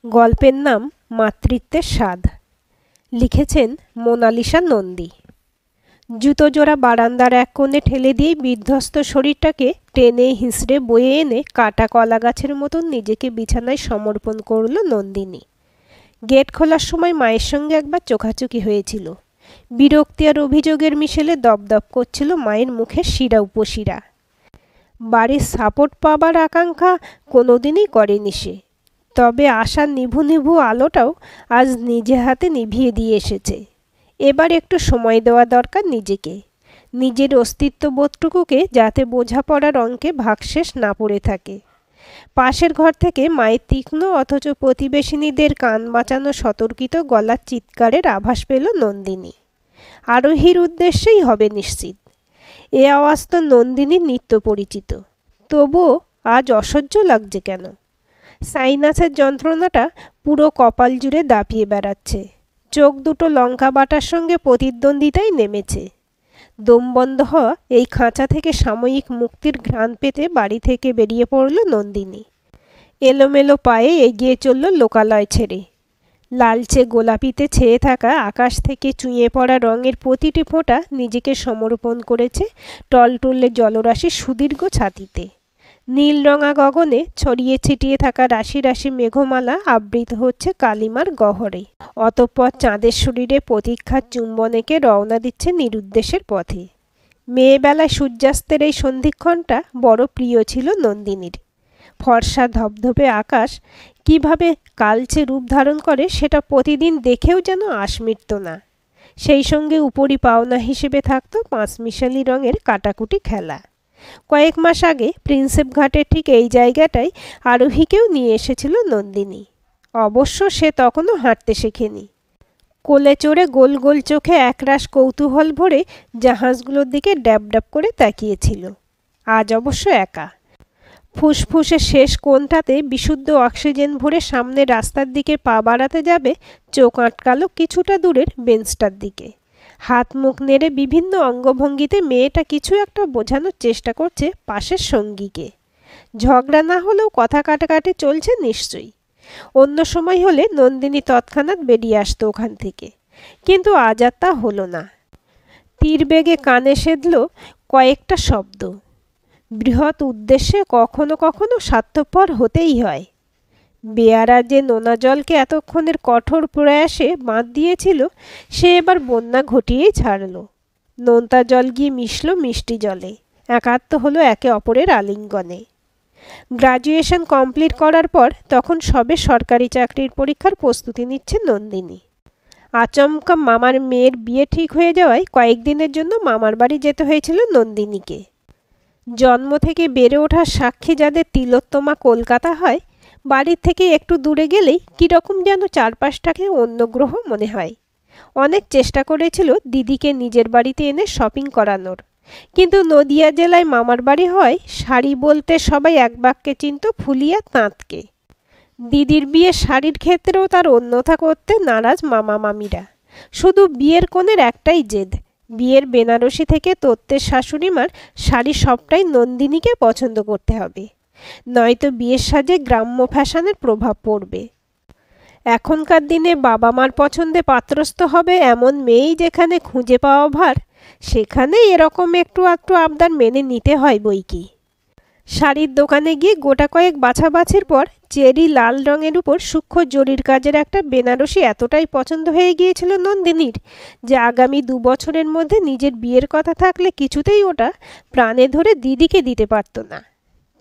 গল্পের নাম মাতৃত্বের স্বাদ। লিখেছেন মোনালিসা নন্দী। জুতো জোড়া বারান্দার এক কোণে ঠেলে দিয়ে বিধ্বস্ত শরীরটাকে টেনে হিঁচড়ে বয়ে এনে কাটা কলা গাছের মতন নিজেকে বিছানায় সমর্পণ করল নন্দিনী। গেট খোলার সময় মায়ের সঙ্গে একবার চোখাচোখি হয়েছিল। বিরক্তি আর অভিযোগের মিশেলে দপদপ করছিল মায়ের মুখের শিরা উপশিরা। বাড়ির সাপোর্ট পাবার আকাঙ্ক্ষা কোনোদিনই করেনি সে। তবে আশার নিভু নিভু আলোটাও আজ নিজে হাতে নিভিয়ে দিয়ে এসেছে। এবার একটু সময় দেওয়া দরকার নিজেকে, নিজের অস্তিত্ববোধটুকুকে, যাতে বোঝাপড়ার অঙ্কে ভাগশেষ না পড়ে থাকে। পাশের ঘর থেকে মায়ের তীক্ষ্ণ অথচ প্রতিবেশিনীদের কান বাঁচানো সতর্কিত গলার চিৎকারের আভাস পেল নন্দিনী। আরোহীর উদ্দেশ্যেই হবে নিশ্চিত। এ আওয়াজ তো নন্দিনীর নিত্য পরিচিত, তবুও আজ অসহ্য লাগছে কেন? সাইনাসের যন্ত্রণাটা পুরো কপাল জুড়ে দাপিয়ে বেড়াচ্ছে। চোখ দুটো লঙ্কা বাটার সঙ্গে প্রতিদ্বন্দ্বিতায় নেমেছে। দম বন্ধ হওয়া এই খাঁচা থেকে সাময়িক মুক্তির ঘ্রাণ পেতে বাড়ি থেকে বেরিয়ে পড়ল নন্দিনী। এলোমেলো পায়ে এগিয়ে চলল লোকালয় ছেড়ে। লালচে গোলাপিতে ছেয়ে থাকা আকাশ থেকে চুঁয়ে পড়া রঙের প্রতিটি ফোঁটা নিজেকে সমর্পণ করেছে টলটলে জলরাশি সুদীর্ঘ ছাতিতে। নীল রঙা গগনে ছড়িয়ে ছিটিয়ে থাকা রাশি রাশি মেঘমালা আবৃত হচ্ছে কালিমার গহরে। অতঃপর চাঁদের শরীরে প্রতীক্ষার চুম্বনেকে রওনা দিচ্ছে নিরুদ্দেশের পথে। মেয়েবেলায় সূর্যাস্তের এই সন্ধিক্ষণটা বড় প্রিয় ছিল নন্দিনীর। ফর্সা ধবধবে আকাশ কিভাবে কালচে রূপ ধারণ করে সেটা প্রতিদিন দেখেও যেন আশ মিটত না। সেই সঙ্গে উপরি পাওনা হিসেবে থাকত পাঁচমিশালি রঙের কাটাকুটি খেলা। কয়েক মাস আগে প্রিন্সেপ ঘাটের ঠিক এই জায়গাটায় আরোহীকেও নিয়ে এসেছিল নন্দিনী। অবশ্য সে তখনও হাঁটতে শেখেনি। কোলে চড়ে গোল গোল চোখে একরাশ কৌতূহল ভরে জাহাজগুলোর দিকে ড্যাব ড্যাব করে তাকিয়েছিল। আজ অবশ্য একা। ফুসফুসে শেষ কোণটাতে বিশুদ্ধ অক্সিজেন ভরে সামনে রাস্তার দিকে পা বাড়াতে যাবে, চোখ আটকালো কিছুটা দূরের বেঞ্চটার দিকে। হাত মুখ নেড়ে বিভিন্ন অঙ্গভঙ্গিতে মেয়েটা কিছু একটা বোঝানোর চেষ্টা করছে পাশের সঙ্গীকে। ঝগড়া না হলেও কথা কাটাকাটি চলছে নিশ্চয়ই। অন্য সময় হলে নন্দিনী তৎক্ষণাৎ বেরিয়ে আসতো ওখান থেকে, কিন্তু আজ আর তা হলো না। তীর বেগে কানে সেধল কয়েকটা শব্দ। বৃহৎ উদ্দেশ্যে কখনো কখনো স্বার্থপর হতেই হয়। বেয়ারা যে নোনা জলকে এতক্ষণের কঠোর প্রয়াসে বাঁধ দিয়েছিল, সে এবার বন্যা ঘটিয়েই ছাড়ল। নোনতা জল গিয়ে মিশল মিষ্টি জলে, একাত্ম হলো একে অপরের আলিঙ্গনে। গ্রাজুয়েশন কমপ্লিট করার পর তখন সবে সরকারি চাকরির পরীক্ষার প্রস্তুতি নিচ্ছে নন্দিনী। আচমকা মামার মেয়ের বিয়ে ঠিক হয়ে যাওয়ায় কয়েকদিনের জন্য মামার বাড়ি যেতে হয়েছিল নন্দিনীকে। জন্ম থেকে বেড়ে ওঠার সাক্ষী যাদের তিলোত্তমা কলকাতা হয়, বাড়ির থেকে একটু দূরে গেলেই কীরকম যেন চারপাশটাকে অন্য গ্রহ মনে হয়। অনেক চেষ্টা করেছিল দিদিকে নিজের বাড়িতে এনে শপিং করানোর, কিন্তু নদিয়া জেলায় মামার বাড়ি হয়, শাড়ি বলতে সবাই এক বাক্যে চিনত ফুলিয়া তাঁতকে। দিদির বিয়ে শাড়ির ক্ষেত্রেও তার অন্যথা করতে নারাজ মামা মামিরা। শুধু বিয়ের কোণের একটাই জেদ, বিয়ের বেনারসি থেকে তত্ত্বের শাশুড়িমার শাড়ি সবটাই নন্দিনীকে পছন্দ করতে হবে, নয়তো বিয়ের সাজে গ্রাম্য ফ্যাশনের প্রভাব পড়বে। এখনকার দিনে বাবা মার পছন্দে পাত্রস্থ হবে এমন মেয়েই যেখানে খুঁজে পাওয়া ভার, সেখানে এরকম একটু আধটু আবদার মেনে নিতে হয় বইকি। শাড়ির দোকানে গিয়ে গোটা কয়েক বাছাবাছির পর চেরি লাল রঙের উপর সূক্ষ্ম জরির কাজের একটা বেনারসি এতটাই পছন্দ হয়ে গিয়েছিল নন্দিনীর যে আগামী 2 বছরের মধ্যে নিজের বিয়ের কথা থাকলে কিছুতেই ওটা প্রাণে ধরে দিদিকে দিতে পারত না।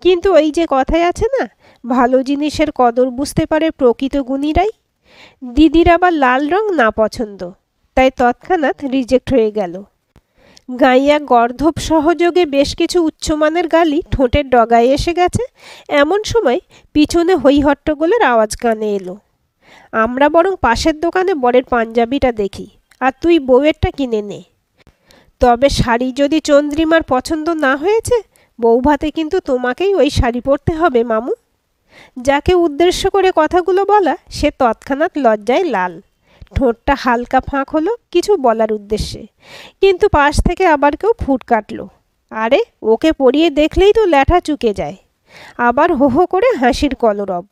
কিন্তু ওই যে কথায় আছে না, ভালো জিনিসের কদর বুঝতে পারে প্রকৃত গুণীরাই। দিদির আবার লাল রং না পছন্দ, তাই তৎক্ষণাৎ রিজেক্ট হয়ে গেল। গাইয়া গর্ধব সহযোগে বেশ কিছু উচ্চমানের গালি ঠোঁটের ডগায় এসে গেছে, এমন সময় পিছনে হইহট্টগোলের আওয়াজ কানে এলো। আমরা বরং পাশের দোকানে বরের পাঞ্জাবিটা দেখি, আর তুই বউয়েরটা কিনে নে। তবে শাড়ি যদি চন্দ্রিমার পছন্দ না হয়েছে, বউ ভাতে কিন্তু তোমাকেই ওই শাড়ি পরতে হবে মামু। যাকে উদ্দেশ্য করে কথাগুলো বলা, সে তৎক্ষণাৎ লজ্জায় লাল। ঠোঁটটা হালকা ফাঁক হলো কিছু বলার উদ্দেশ্যে, কিন্তু পাশ থেকে আবার কেউ ফুট কাটল। আরে ওকে পরিয়ে দেখলেই তো ল্যাঠা চুকে যায়। আবার হো হো করে হাসির কলরব।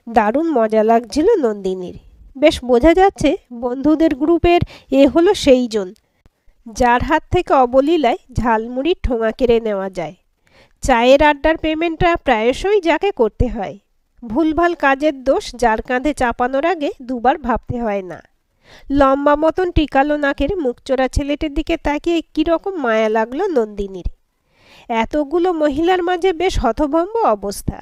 দারুণ মজা লাগছিল নন্দিনীর। বেশ বোঝা যাচ্ছে বন্ধুদের গ্রুপের এ হলো সেই জন যার হাত থেকে অবলীলায় ঝালমুড়ির ঠোঙা কেড়ে নেওয়া যায়। চায়ের আড্ডার পেমেন্টটা প্রায়শই যাকে করতে হয়। ভুলভাল কাজের দোষ যার কাঁধে চাপানোর আগে দুবার ভাবতে হয় না। লম্বা মতন টিকালো নাকের মুখচোরা ছেলেটির দিকে তাকিয়ে কীরকম মায়া লাগলো নন্দিনীর। এতগুলো মহিলার মাঝে বেশ হতভম্ব অবস্থা।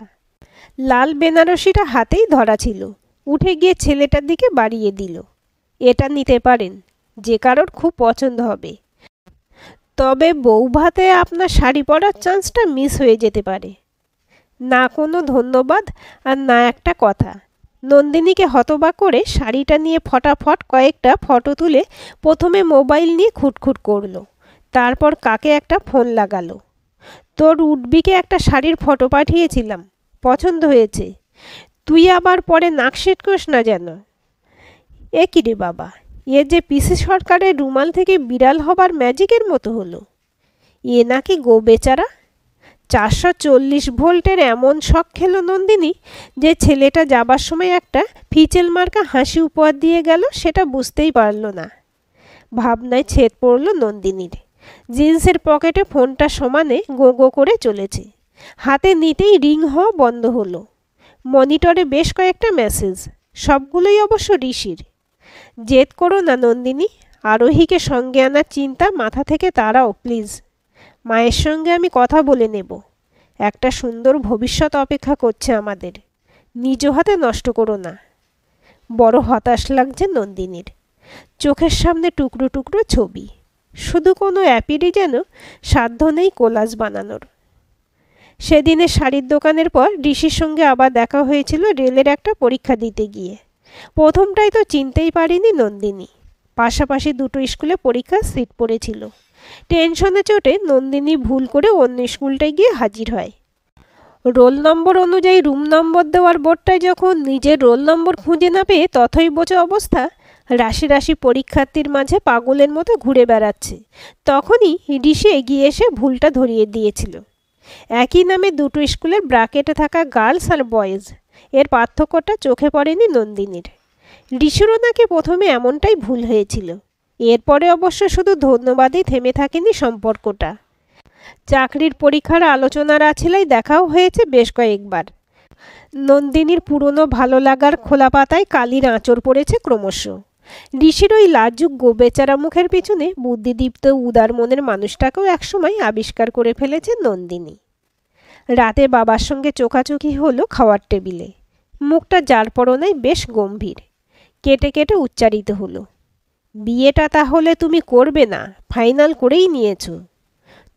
লাল বেনারসিটা হাতেই ধরা ছিল। উঠে গিয়ে ছেলেটার দিকে বাড়িয়ে দিল। এটা নিতে পারেন, যে কারোর খুব পছন্দ হবে, তবে বউ ভাতে আপনার শাড়ি পরার চান্সটা মিস হয়ে যেতে পারে। না কোনো ধন্যবাদ আর না একটা কথা। নন্দিনীকে হতবাক করে শাড়িটা নিয়ে ফটাফট কয়েকটা ফটো তুলে প্রথমে মোবাইল নিয়ে খুঁটখুট করলো, তারপর কাকে একটা ফোন লাগালো। তোর উডবিকে একটা শাড়ির ফটো পাঠিয়েছিলাম, পছন্দ হয়েছে, তুই আবার পরে নাক সিটকোস না যেন। এ কি রে বাবা, এ যে পিসি সরকারের রুমাল থেকে বিড়াল হবার ম্যাজিকের মতো হলো। এ নাকি গো বেচারা। 440 ভোল্টের এমন শখ খেলো নন্দিনী যে ছেলেটা যাবার সময় একটা ফিচেল মার্কা হাসি উপহার দিয়ে গেল সেটা বুঝতেই পারল না। ভাবনায় ছেদ পড়ল নন্দিনীর। জিন্সের পকেটে ফোনটা সমানে গো গো করে চলেছে। হাতে নিতেই রিং হওয়া বন্ধ হলো। মনিটরে বেশ কয়েকটা মেসেজ, সবগুলোই অবশ্য ঋষির। জেদ করো না নন্দিনী, আরোহীকে সঙ্গে আনার চিন্তা মাথা থেকে তাড়াও প্লিজ। মায়ের সঙ্গে আমি কথা বলে নেব। একটা সুন্দর ভবিষ্যৎ অপেক্ষা করছে আমাদের, নিজ হাতে নষ্ট করো না। বড় হতাশ লাগছে নন্দিনীর। চোখের সামনে টুকরো টুকরো ছবি, শুধু কোনো অ্যাপিরই যেন সাধ্য নেই কোলাজ বানানোর। সেদিনে শাড়ির দোকানের পর ঋষির সঙ্গে আবার দেখা হয়েছিল রেলের একটা পরীক্ষা দিতে গিয়ে। প্রথমটাই তো চিনতেই পারিনি নন্দিনী। পাশাপাশি দুটো স্কুলে পরীক্ষার সিট পড়েছিল। টেনশনে চোটে নন্দিনী ভুল করে অন্য স্কুলটায় গিয়ে হাজির হয়। রোল নম্বর অনুযায়ী রুম নম্বর দেওয়ার বোর্ডটায় যখন নিজের রোল নম্বর খুঁজে না পেয়ে তথই বোঝা অবস্থা, রাশি রাশি পরীক্ষার্থীর মাঝে পাগলের মতো ঘুরে বেড়াচ্ছে, তখনই ঋষি এগিয়ে এসে ভুলটা ধরিয়ে দিয়েছিল। একই নামে দুটো স্কুলের ব্র্যাকেটে থাকা গার্লস আর বয়েজ, এর পার্থক্যটা চোখে পড়েনি নন্দিনীর। ঋষিরও নাকি প্রথমে এমনটাই ভুল হয়েছিল। এরপরে অবশ্য শুধু ধন্যবাদই থেমে থাকেনি সম্পর্কটা। চাকরির পরীক্ষার আলোচনার আছিলাই দেখাও হয়েছে বেশ কয়েকবার। নন্দিনীর পুরনো ভালো লাগার খোলা পাতায় কালির আঁচড় পড়েছে ক্রমশ। ঋষির ওই লাজুক গোবেচারা মুখের পিছনে বুদ্ধিদীপ্ত উদার মনের মানুষটাকেও একসময় আবিষ্কার করে ফেলেছে নন্দিনী। রাতে বাবার সঙ্গে চোখাচোখি হলো খাওয়ার টেবিলে। মুখটা যার পরনাই বেশ গম্ভীর। কেটে কেটে উচ্চারিত হলো, বিয়েটা তাহলে তুমি করবে না, ফাইনাল করেই নিয়েছো?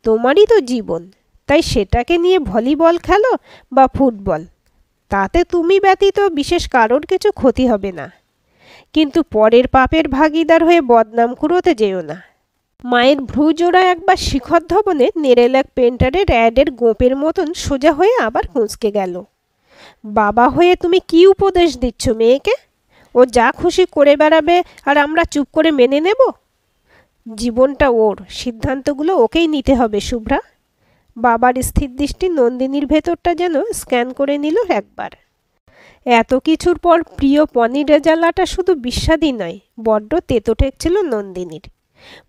তোমারই তো জীবন, তাই সেটাকে নিয়ে ভলিবল খেলো বা ফুটবল, তাতে তুমি ব্যতীত বিশেষ কারোর কিছু ক্ষতি হবে না, কিন্তু পরের পাপের ভাগিদার হয়ে বদনাম কুড়োতে যেও না। মায়ের ভ্রুজোড়া একবার শিখর ধবনে নেড়েলাক পেন্টারের অ্যাডের গোপের মতন সোজা হয়ে আবার কুঁচকে গেল। বাবা হয়ে তুমি কি উপদেশ দিচ্ছ মেয়েকে? ও যা খুশি করে বেড়াবে আর আমরা চুপ করে মেনে নেব? জীবনটা ওর, সিদ্ধান্তগুলো ওকেই নিতে হবে শুভ্রা। বাবার স্থির দৃষ্টি নন্দিনীর ভেতরটা যেন স্ক্যান করে নিল একবার। এত কিছুর পর প্রিয় পনির রেজালাটা শুধু বিস্বাদই নয়, বড্ড তেতো ঠেকছিল নন্দিনীর।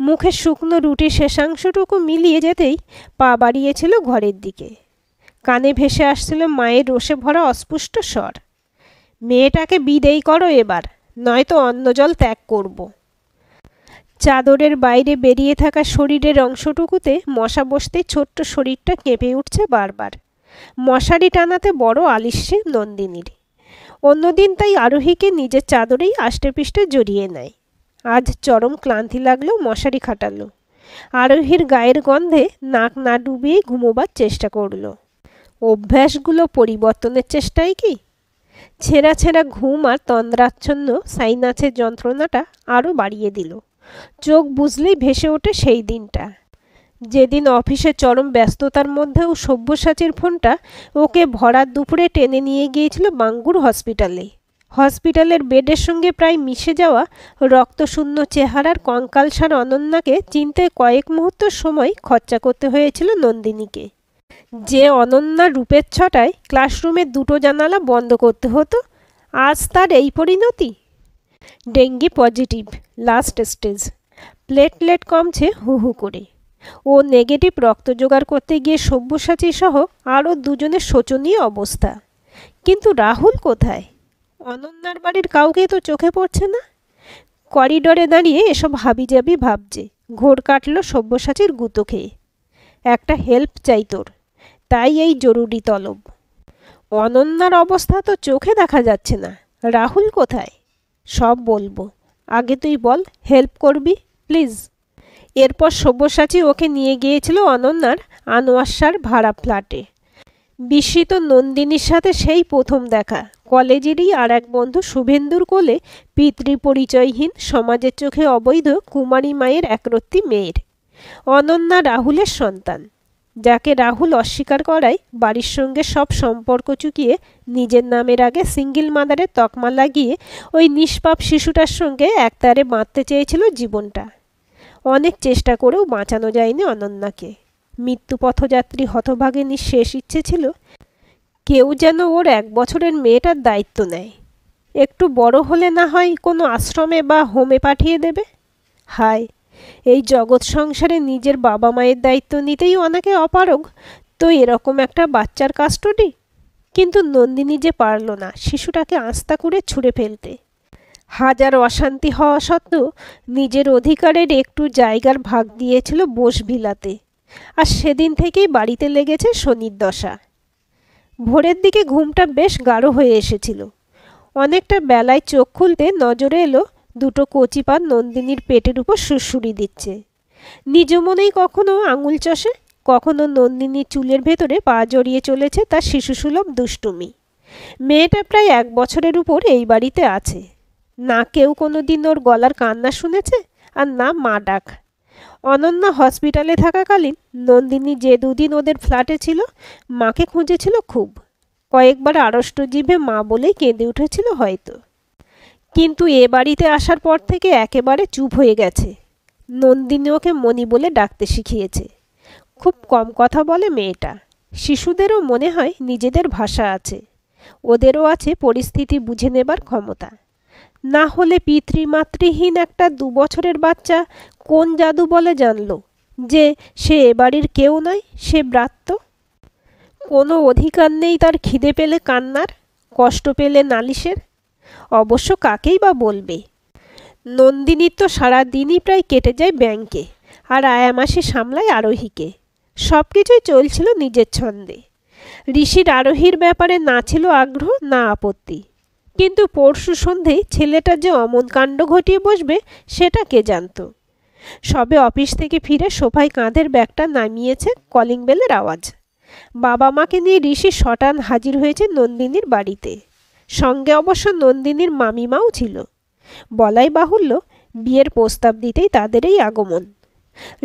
মুখে শুকনো রুটির শেষাংশটুকু মিলিয়ে যেতেই পা বাড়িয়েছিল ঘরের দিকে। কানে ভেসে আসছিল মায়ের রোষে ভরা অস্পুষ্ট স্বর, মেয়েটাকে বিদেয় করো এবার, নয়তো অন্ন জল ত্যাগ করব। চাদরের বাইরে বেরিয়ে থাকা শরীরের অংশটুকুতে মশা বসতেই ছোট্ট শরীরটা কেঁপে উঠছে বারবার। মশারি টানাতে বড় আলিস্যে নন্দিনীর। অন্যদিন তাই আরোহীকে নিজের চাদরেই আষ্টেপৃষ্টে জড়িয়ে নেয়। আজ চরম ক্লান্তি লাগলেও মশারি খাটালো। আরোহীর গায়ের গন্ধে নাক না ডুবিয়ে ঘুমোবার চেষ্টা করল। অভ্যাসগুলো পরিবর্তনের চেষ্টায় কি? ছেঁড়া ছেঁড়া ঘুম আর তন্দ্রাচ্ছন্ন সাইনাসের যন্ত্রণাটা আরও বাড়িয়ে দিল। চোখ বুঝলেই ভেসে ওঠে সেই দিনটা, যেদিন অফিসে চরম ব্যস্ততার মধ্যেও সব্যসাচীর ফোনটা ওকে ভরার দুপুরে টেনে নিয়ে গিয়েছিল বাঙ্গুর হসপিটালে। হসপিটালের বেডের সঙ্গে প্রায় মিশে যাওয়া রক্তশূন্য চেহারার কঙ্কালসার অনন্যাকে চিনতে কয়েক মুহূর্ত সময় খরচা করতে হয়েছিল নন্দিনীকে। যে অনন্যা রূপের ছটায় ক্লাসরুমের দুটো জানালা বন্ধ করতে হতো, আজ তার এই পরিণতি। Dengue positive, last stage. Platelet কমছে হু হু করে। ও নেগেটিভ রক্ত জোগাড় করতে গিয়ে সব্যসাচী সহ আরও দুজনের শোচনীয় অবস্থা। কিন্তু রাহুল কোথায়? অনন্যার বাড়ির কাউকে তো চোখে পড়ছে না। করিডোরে দাঁড়িয়ে এসব হাবিজাবি ভাবছে। ঘোর কাটল সব্যসাচীর গুঁতো খেয়ে। একটা হেল্প চাই তোর, তাই এই জরুরি তলব। অনন্যার অবস্থা তো চোখে দেখা যাচ্ছে না। রাহুল কোথায়? সব বলবো, আগে তুই বল হেল্প করবি প্লিজ। এরপর সব্যসাচী ওকে নিয়ে গিয়েছিল অনন্যার আনোয়ার ভাড়া ফ্ল্যাটে। বিস্মিত নন্দিনীর সাথে সেই প্রথম দেখা। কলেজেরই আর এক বন্ধু শুভেন্দুর কোলে পিতৃপরিচয়হীন, সমাজের চোখে অবৈধ কুমারী মায়ের একরত্তি মেয়ের। অনন্যা রাহুলের সন্তান, যাকে রাহুল অস্বীকার করায় বাড়ির সঙ্গে সব সম্পর্ক চুকিয়ে নিজের নামের আগে সিঙ্গেল মাদারের তকমা লাগিয়ে ওই নিষ্পাপ শিশুটার সঙ্গে একতারে বাঁধতে চেয়েছিল জীবনটা। অনেক চেষ্টা করেও বাঁচানো যায়নি অনন্যাকে। মৃত্যু পথযাত্রী হতভাগিনীর শেষ ইচ্ছে ছিল কেউ যেন ওর 1 বছরের মেয়েটার দায়িত্ব নেয়। একটু বড় হলে না হয় কোনো আশ্রমে বা হোমে পাঠিয়ে দেবে। হায়, এই জগৎ সংসারে নিজের বাবা মায়ের দায়িত্ব নিতেই অনেকে অপারগ, তো এরকম একটা বাচ্চার কাস্টডি। কিন্তু নন্দিনী যে পারল না শিশুটাকে আস্তা করে ছুঁড়ে ফেলতে। হাজার অশান্তি হওয়া সত্ত্বেও নিজের অধিকারের একটু জায়গার ভাগ দিয়েছিল বোসভিলাতে। আর সেদিন থেকেই বাড়িতে লেগেছে শনির দশা। ভোরের দিকে ঘুমটা বেশ গাঢ় হয়ে এসেছিল। অনেকটা বেলায় চোখ খুলতে নজরে এলো দুটো কচি পা নন্দিনীর পেটের উপর সুড়সুড়ি দিচ্ছে। নিজ মনেই কখনো আঙুল চষে, কখনো নন্দিনীর চুলের ভেতরে পা জড়িয়ে চলেছে তার শিশুসুলভ দুষ্টুমি। মেয়েটা প্রায় 1 বছরের উপর এই বাড়িতে আছে। না কেউ কোনো দিন ওর গলার কান্না শুনেছে, আর না মা ডাক। অনন্যা হসপিটালে থাকাকালীন নন্দিনী যে দুদিন ওদের ফ্ল্যাটে ছিল মাকে খুঁজেছিল খুব। কয়েকবার আড়ষ্ট জিভে মা বলেই কেঁদে উঠেছিল হয়তো। কিন্তু এ বাড়িতে আসার পর থেকে একেবারে চুপ হয়ে গেছে। নন্দিনী ওকে মণি বলে ডাকতে শিখিয়েছে। খুব কম কথা বলে মেয়েটা। শিশুদেরও মনে হয় নিজেদের ভাষা আছে, ওদেরও আছে পরিস্থিতি বুঝে নেবার ক্ষমতা। না হলে পিতৃমাতৃহীন একটা 2 বছরের বাচ্চা কোন জাদু বলে জানলো যে সে এ বাড়ির কেউ নয়, সে ব্রাত্য। কোনো অধিকার নেই তার খিদে পেলে কান্নার, কষ্ট পেলে নালিশের। অবশ্য কাকেই বা বলবে। নন্দিনীর তো সারাদিনই প্রায় কেটে যায় ব্যাংকে, আর আয়ামাসি সামলায় আরোহীকে। সব কিছুই চলছিল নিজের ছন্দে। ঋষির আরোহীর ব্যাপারে না ছিল আগ্রহ না আপত্তি। কিন্তু পরশু সন্ধেয় ছেলেটা যে অমন কাণ্ড ঘটিয়ে বসবে সেটা কে জানত। সবে অফিস থেকে ফিরে সোফায় কাঁধের ব্যাগটা নামিয়েছে, কলিং বেলের আওয়াজ। বাবা মাকে নিয়ে ঋষি শটান হাজির হয়েছে নন্দিনীর বাড়িতে। সঙ্গে অবশ্য নন্দিনীর মামিমাও ছিল। বলাই বাহুল্য, বিয়ের প্রস্তাব দিতেই তাদের এই আগমন।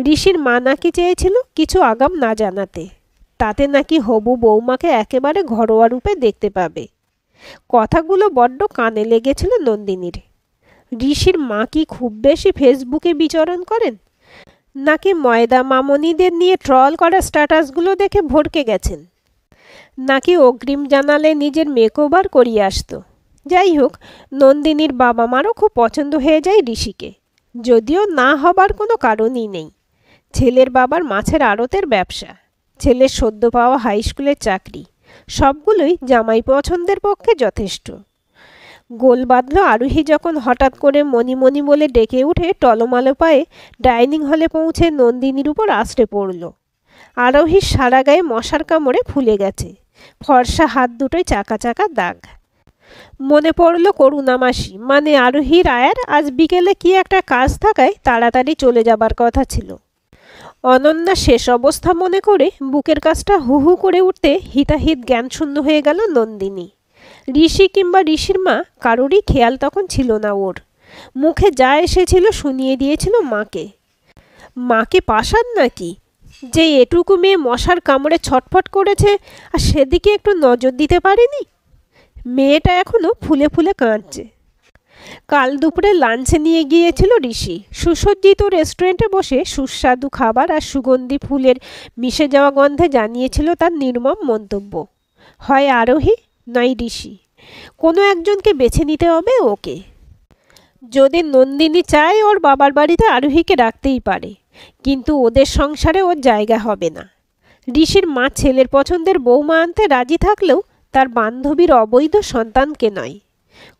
ঋষির মা নাকি চেয়েছিল কিছু আগাম না জানাতে, তাতে নাকি হবু বৌমাকে একেবারে ঘরোয়া রূপে দেখতে পাবে। কথাগুলো বড্ড কানে লেগেছিল নন্দিনীর। ঋষির মা কি খুব বেশি ফেসবুকে বিচরণ করেন, নাকি ময়দা মামনিদের নিয়ে ট্রল করা স্ট্যাটাসগুলো দেখে ভড়কে গেছেন, নাকি অগ্রিম জানালে নিজের মেকওভার করিয়ে আসতো। যাই হোক, নন্দিনীর বাবা মারও খুব পছন্দ হয়ে যায় ঋষিকে, যদিও না হবার কোনো কারণই নেই। ছেলের বাবার মাছের আড়তের ব্যবসা, ছেলের সদ্য পাওয়া হাই স্কুলের চাকরি, সবগুলোই জামাই পছন্দের পক্ষে যথেষ্ট। গোল বাঁধল আরোহী যখন হঠাৎ করে মণি মণি বলে ডেকে উঠে টলমালো পায়ে ডাইনিং হলে পৌঁছে নন্দিনীর উপর আছড়ে পড়ল। আরোহীর সারা গায়ে মশার কামড়ে ফুলে গেছে, ফর্সা হাত দুটোয় চাকা চাকা দাগ। মনে পড়ল করুণা মাসি, মানে আরোহীর আয়ার আজ বিকেলে কি একটা কাজ থাকায় তাড়াতাড়ি চলে যাবার কথা ছিল। অনন্যা শেষ অবস্থা মনে করে বুকের কাছটা হু হু করে উঠতে হিতাহিত জ্ঞানশূন্য হয়ে গেল নন্দিনী। ঋষি কিংবা ঋষির মা কারোরই খেয়াল তখন ছিল না ওর। মুখে যা এসেছিল শুনিয়ে দিয়েছিল মাকে। মাকে পাশান নাকি যে এটুকু মেয়ে মশার কামড়ে ছটফট করেছে আর সেদিকে একটু নজর দিতে পারেনি? মেয়েটা এখনো ফুলে ফুলে কাঁদছে। কাল দুপুরে লাঞ্চে নিয়ে গিয়েছিল ঋষি। সুসজ্জিত রেস্টুরেন্টে বসে সুস্বাদু খাবার আর সুগন্ধি ফুলের মিশে যাওয়া গন্ধে জানিয়েছিল তার নির্মম মন্তব্য, হয় আরোহী নয় ঋষি, কোনো একজনকে বেছে নিতে হবে ওকে। যদি নন্দিনী চায় ওর বাবার বাড়িতে আরোহীকে রাখতেই পারে, কিন্তু ওদের সংসারে ওর জায়গা হবে না। ঋষির মা ছেলের পছন্দের বৌমা আনতে রাজি থাকলেও তার বান্ধবীর অবৈধ সন্তানকে নয়।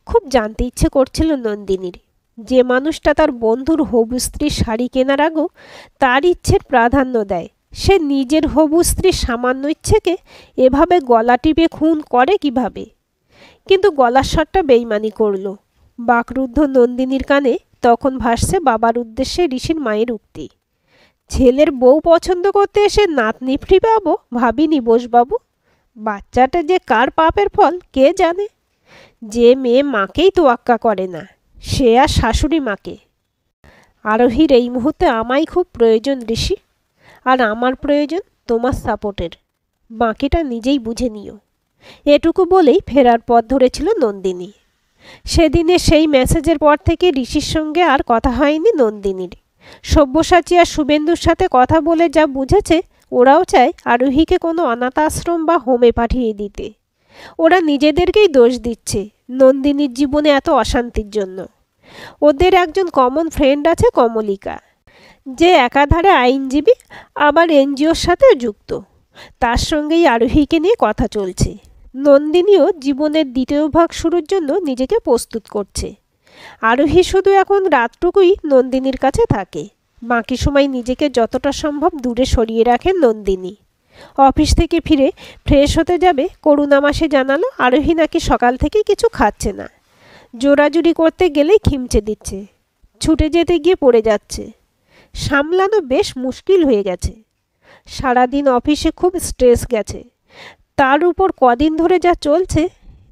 খুব জানতে ইচ্ছে করছিল নন্দিনীর, যে মানুষটা তার বন্ধুর হবু স্ত্রীর শাড়ি কেনার আগেও তার ইচ্ছের প্রাধান্য দেয়, সে নিজের হবু স্ত্রীর সামান্য ইচ্ছেকে এভাবে গলা টিপে খুন করে কিভাবে। কিন্তু গলার স্বরটা বেইমানি করল। বাকরুদ্ধ নন্দিনীর কানে তখন ভাসছে বাবার উদ্দেশ্যে ঋষির মায়ের উক্তি, ছেলের বউ পছন্দ করতে এসে নাতনি ফ্রি পাবো ভাবিনি বোসবাবু। বাচ্চাটা যে কার পাপের ফল কে জানে। যে মেয়ে মাকেই তোয়াক্কা করে না, সে আর শাশুড়ি মাকে। আরোহীর এই মুহূর্তে আমায় খুব প্রয়োজন ঋষি, আর আমার প্রয়োজন তোমার সাপোর্টের। বাকিটা নিজেই বুঝে নিও। এটুকু বলেই ফেরার পথ ধরেছিল নন্দিনী। সেদিনে সেই মেসেজের পর থেকে ঋষির সঙ্গে আর কথা হয়নি নন্দিনীর। সব্যসাচী আর শুভেন্দুর সাথে কথা বলে যা বুঝেছে, ওরাও চায় আরোহীকে কোনো অনাথ আশ্রম বা হোমে পাঠিয়ে দিতে। ওরা নিজেদেরকেই দোষ দিচ্ছে নন্দিনীর জীবনে এত অশান্তির জন্য। ওদের একজন কমন ফ্রেন্ড আছে কমলিকা, যে একাধারে আইনজীবী আবার এনজিওর সাথে যুক্ত। তার সঙ্গেই আরোহীকে নিয়ে কথা চলছে। নন্দিনীও জীবনের দ্বিতীয় ভাগ শুরুর জন্য নিজেকে প্রস্তুত করছে। আরোহী শুধু এখন রাতটুকুই নন্দিনীর কাছে থাকে, বাকি সময় নিজেকে যতটা সম্ভব দূরে সরিয়ে রাখেন নন্দিনী। অফিস থেকে ফিরে ফ্রেশ হতে যাবে, করুণা মাসে জানালো আরোহী নাকি সকাল থেকে কিছু খাচ্ছে না। জোরাজুরি করতে গেলেই খিমচে দিচ্ছে, ছুটে যেতে গিয়ে পড়ে যাচ্ছে। সামলানো বেশ মুশকিল হয়ে গেছে। সারাদিন অফিসে খুব স্ট্রেস গেছে, তার উপর কদিন ধরে যা চলছে,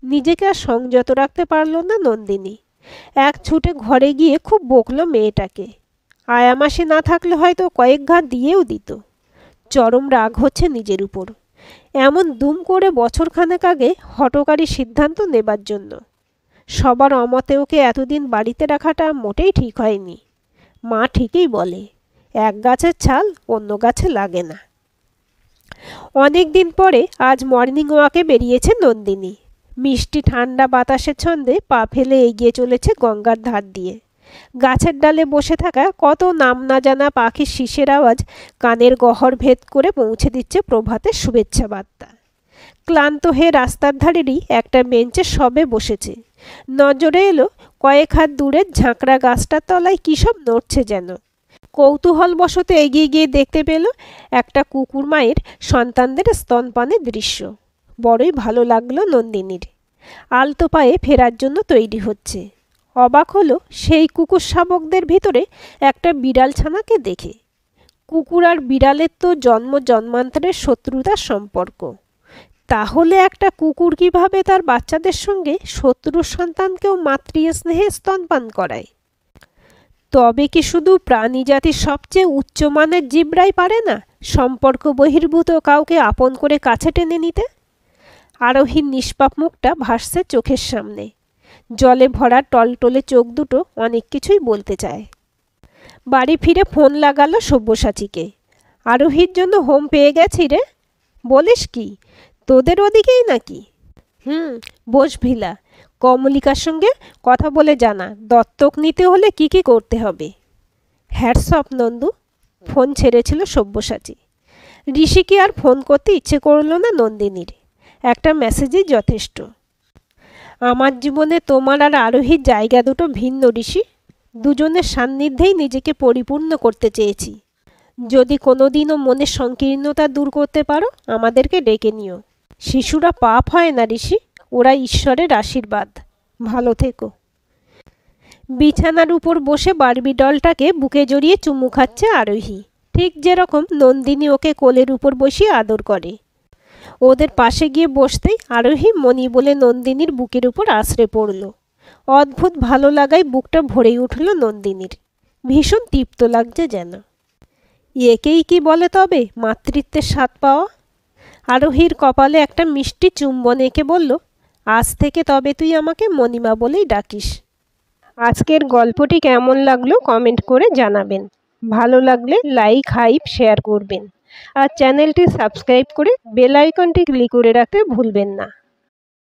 নিজেকে আর সংযত রাখতে পারল না নন্দিনী। এক ছুটে ঘরে গিয়ে খুব বকল মেয়েটাকে। আয়ামাসে না থাকলে হয়তো কয়েক ঘা দিয়েও দিত। চরম রাগ হচ্ছে নিজের উপর, এমন দুম করে বছরখানেক আগে হঠকারী সিদ্ধান্ত নেবার জন্য। সবার অমতে ওকে এতদিন বাড়িতে রাখাটা মোটেই ঠিক হয়নি। মা ঠিকই বলে, এক গাছের ছাল অন্য গাছে লাগে না। অনেক দিন পরে আজ মর্নিং ওয়াকে বেরিয়েছে নন্দিনী। মিষ্টি ঠান্ডা বাতাসের ছন্দে পা ফেলে এগিয়ে চলেছে গঙ্গার ধার দিয়ে। গাছের ডালে বসে থাকা কত নাম না জানা পাখির শিশের আওয়াজ কানের গহর ভেদ করে পৌঁছে দিচ্ছে প্রভাতের শুভেচ্ছা বার্তা। ক্লান্ত হয়ে রাস্তার ধারেরই একটা বেঞ্চে সবে বসেছে। নজরে এলো কয়েক হাত দূরের ঝাঁকড়া গাছটার তলায় কী সব নড়ছে যেন। কৌতূহলবশত এগিয়ে গিয়ে দেখতে পেল একটা কুকুর মায়ের সন্তানদের স্তনপানের দৃশ্য। বড়ই ভালো লাগলো নন্দিনীর। আলতো পায়ে ফেরার জন্য তৈরি হচ্ছে। অবাক হলো সেই কুকুর শাবকদের ভিতরে একটা বিড়াল ছানাকে দেখে। কুকুর আর বিড়ালের তো জন্ম জন্মান্তরের শত্রুতার সম্পর্ক। তাহলে একটা কুকুর কিভাবে তার বাচ্চাদের সঙ্গে শত্রুর সন্তানকেও মাতৃ স্নেহে স্তনপান করায়? তবে কি শুধু প্রাণীজাতির সবচেয়ে উচ্চমানের জীবরাই পারে না সম্পর্ক বহির্ভূত কাউকে আপন করে কাছে টেনে নিতে? আরোহীর নিষ্পাপ মুখটা ভাসছে চোখের সামনে। জলে ভরা টলটলে চোখ দুটো অনেক কিছুই বলতে চায়। বাড়ি ফিরে ফোন লাগালো সব্যসাচীকে। আরোহীর জন্য হোম পেয়ে গেছি রে। বলিস কি, তোদের ওদিকেই নাকি? বোস ভিলা। কমলিকার সঙ্গে কথা বলে জানা দত্তক নিতে হলে কি কি করতে হবে। Hats off Nandu. ফোন ছেড়েছিল সব্যসাচী। ঋষিকে আর ফোন করতে ইচ্ছে করল না নন্দিনীর। একটা মেসেজই যথেষ্ট। আমার জীবনে তোমার আর আরোহীর জায়গা দুটো ভিন্ন ঋষি। দুজনের সান্নিধ্যেই নিজেকে পরিপূর্ণ করতে চেয়েছি। যদি কোনোদিনও মনের সংকীর্ণতা দূর করতে পারো আমাদেরকে ডেকে নিও। শিশুরা পাপ হয় না ঋষি, ওরা ঈশ্বরের আশীর্বাদ। ভালো থেকো। বিছানার উপর বসে বারবি ডলটাকে বুকে জড়িয়ে চুমু খাচ্ছে আরোহী, ঠিক যেরকম নন্দিনী ওকে কোলের উপর বসিয়ে আদর করে। ওদের পাশে গিয়ে বসতেই আরোহী মনি বলে নন্দিনীর বুকের উপর আছড়ে পড়ল। অদ্ভুত ভালো লাগায় বুকটা ভরেই উঠল নন্দিনীর। ভীষণ তৃপ্ত লাগছে যেন। একেই কি বলে তবে মাতৃত্বের স্বাদ পাওয়া? আরোহীর কপালে একটা মিষ্টি চুম্বন এঁকে বলল, আজ থেকে তবে তুই আমাকে মণিমা বলেই ডাকিস। আজকের গল্পটি কেমন লাগলো কমেন্ট করে জানাবেন। ভালো লাগলে লাইক হাইপ শেয়ার করবেন আর চ্যানেলটি সাবস্ক্রাইব করে বেল আইকনটি ক্লিক করে রাখতে ভুলবেন না।